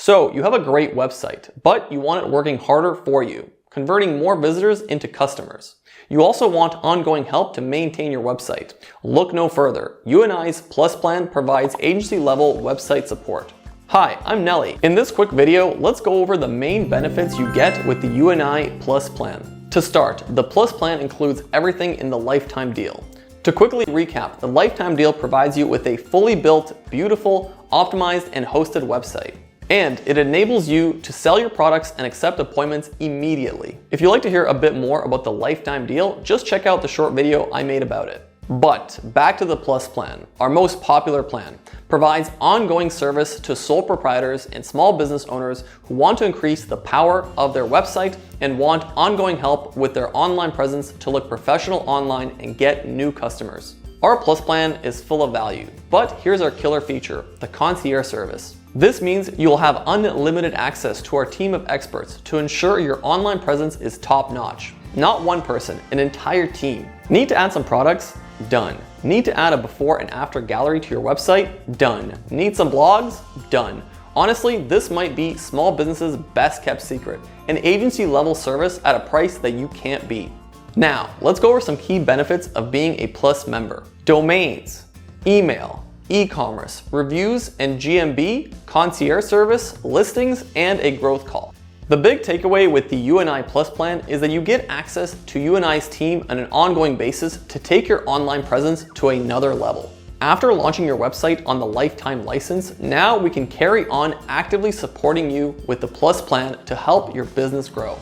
So you have a great website, but you want it working harder for you, converting more visitors into customers. You also want ongoing help to maintain your website. Look no further. UENI's Plus plan provides agency-level website support. Hi, I'm Nelly. In this quick video, let's go over the main benefits you get with the UENI Plus plan. To start, the Plus plan includes everything in the lifetime deal. To quickly recap, the lifetime deal provides you with a fully built, beautiful, optimized, and hosted website. And it enables you to sell your products and accept appointments immediately. If you'd like to hear a bit more about the lifetime deal, just check out the short video I made about it. But back to the Plus plan, our most popular plan, provides ongoing service to sole proprietors and small business owners who want to increase the power of their website and want ongoing help with their online presence to look professional online and get new customers. Our Plus plan is full of value, but here's our killer feature, the concierge service. This means you'll have unlimited access to our team of experts to ensure your online presence is top-notch. Not one person, an entire team. Need to add some products? Done. Need to add a before and after gallery to your website? Done. Need some blogs? Done. Honestly, this might be small business's best kept secret, an agency level service at a price that you can't beat. Now, let's go over some key benefits of being a Plus member. Domains, email, e-commerce, reviews and GMB, concierge service, listings, and a growth call. The big takeaway with the UENI Plus plan is that you get access to UENI's team on an ongoing basis to take your online presence to another level. After launching your website on the lifetime license, now we can carry on actively supporting you with the Plus plan to help your business grow.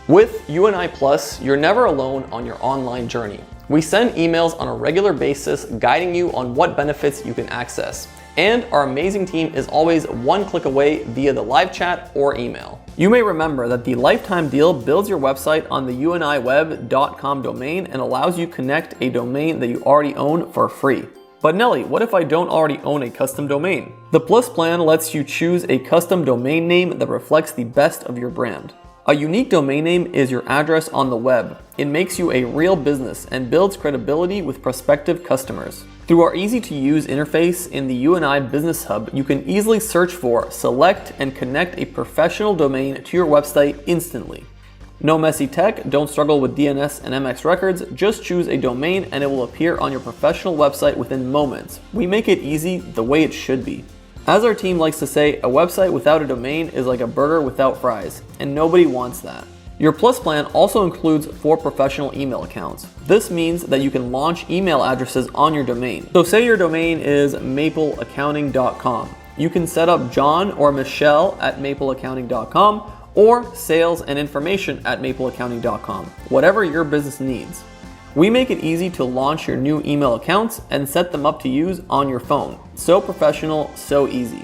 With UENI Plus, you're never alone on your online journey. We send emails on a regular basis guiding you on what benefits you can access. And our amazing team is always one click away via the live chat or email. You may remember that the lifetime deal builds your website on the ueniweb.com domain and allows you to connect a domain that you already own for free. But Nelly, what if I don't already own a custom domain? The Plus plan lets you choose a custom domain name that reflects the best of your brand. A unique domain name is your address on the web. It makes you a real business and builds credibility with prospective customers. Through our easy-to-use interface in the UENI Business Hub, you can easily search for, select, and connect a professional domain to your website instantly. No messy tech, don't struggle with DNS and MX records, just choose a domain and it will appear on your professional website within moments. We make it easy the way it should be. As our team likes to say, a website without a domain is like a burger without fries, and nobody wants that. Your Plus plan also includes 4 professional email accounts. This means that you can launch email addresses on your domain. So say your domain is mapleaccounting.com. You can set up John or Michelle at mapleaccounting.com or sales and information at mapleaccounting.com, whatever your business needs. We make it easy to launch your new email accounts and set them up to use on your phone. So professional, so easy.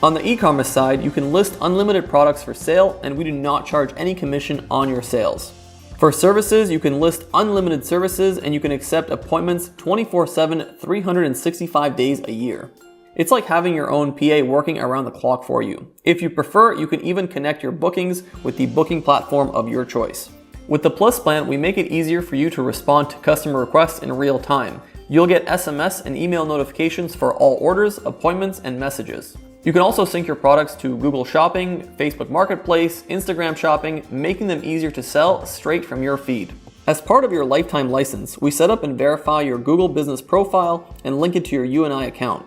On the e-commerce side, you can list unlimited products for sale and we do not charge any commission on your sales. For services, you can list unlimited services and you can accept appointments 24/7, 365 days a year. It's like having your own PA working around the clock for you. If you prefer, you can even connect your bookings with the booking platform of your choice. With the Plus plan, we make it easier for you to respond to customer requests in real time. You'll get SMS and email notifications for all orders, appointments, and messages. You can also sync your products to Google Shopping, Facebook Marketplace, Instagram Shopping, making them easier to sell straight from your feed. As part of your lifetime license, we set up and verify your Google business profile and link it to your UENI account.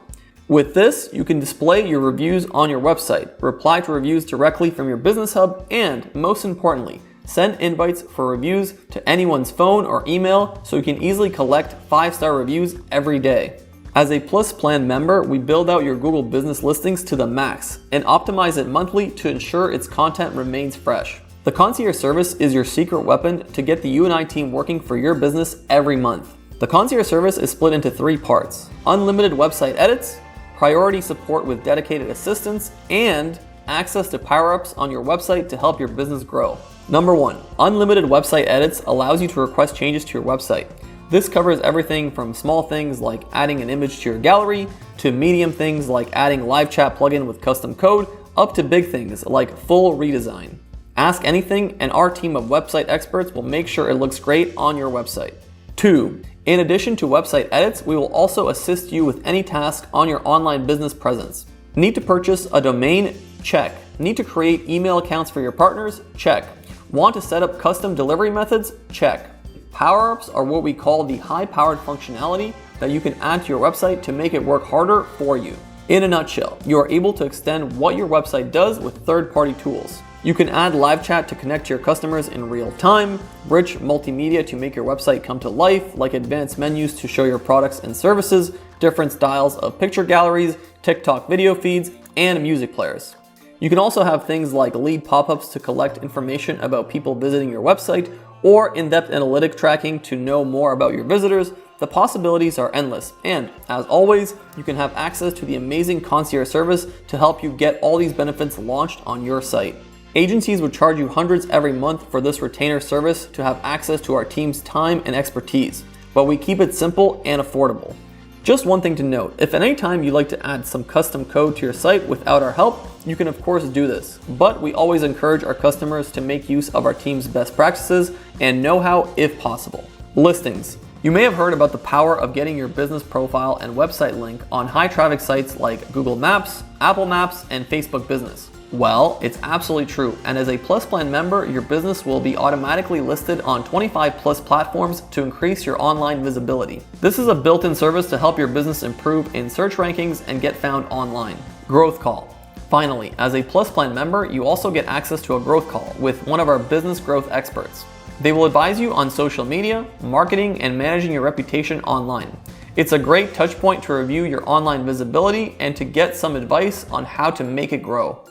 With this, you can display your reviews on your website, reply to reviews directly from your business hub, and most importantly, send invites for reviews to anyone's phone or email so you can easily collect 5-star reviews every day. As a Plus plan member, we build out your Google business listings to the max and optimize it monthly to ensure its content remains fresh. The concierge service is your secret weapon to get the UENI team working for your business every month. The concierge service is split into 3 parts: unlimited website edits, priority support with dedicated assistants, and access to power-ups on your website to help your business grow. Number 1, unlimited website edits allows you to request changes to your website. This covers everything from small things like adding an image to your gallery, to medium things like adding live chat plugin with custom code, up to big things like full redesign. Ask anything and our team of website experts will make sure it looks great on your website. 2, in addition to website edits, we will also assist you with any task on your online business presence. Need to purchase a domain Check. Need to create email accounts for your partners? Check. Want to set up custom delivery methods? Check. Power-ups are what we call the high-powered functionality that you can add to your website to make it work harder for you. In a nutshell, you are able to extend what your website does with third-party tools. You can add live chat to connect to your customers in real time, rich multimedia to make your website come to life, like advanced menus to show your products and services, different styles of picture galleries, TikTok video feeds, and music players. You can also have things like lead pop-ups to collect information about people visiting your website, or in-depth analytic tracking to know more about your visitors. The possibilities are endless, and as always, you can have access to the amazing concierge service to help you get all these benefits launched on your site. Agencies would charge you hundreds every month for this retainer service to have access to our team's time and expertise, but we keep it simple and affordable. Just one thing to note, if at any time you'd like to add some custom code to your site without our help, you can of course do this, but we always encourage our customers to make use of our team's best practices and know-how if possible. Listings. You may have heard about the power of getting your business profile and website link on high traffic sites like Google Maps, Apple Maps, and Facebook Business. Well, it's absolutely true, and as a Plus Plan member, your business will be automatically listed on 25 plus platforms to increase your online visibility. This is a built-in service to help your business improve in search rankings and get found online. Growth Call. Finally, as a Plus Plan member, you also get access to a growth call with one of our business growth experts. They will advise you on social media, marketing, and managing your reputation online. It's a great touch point to review your online visibility and to get some advice on how to make it grow.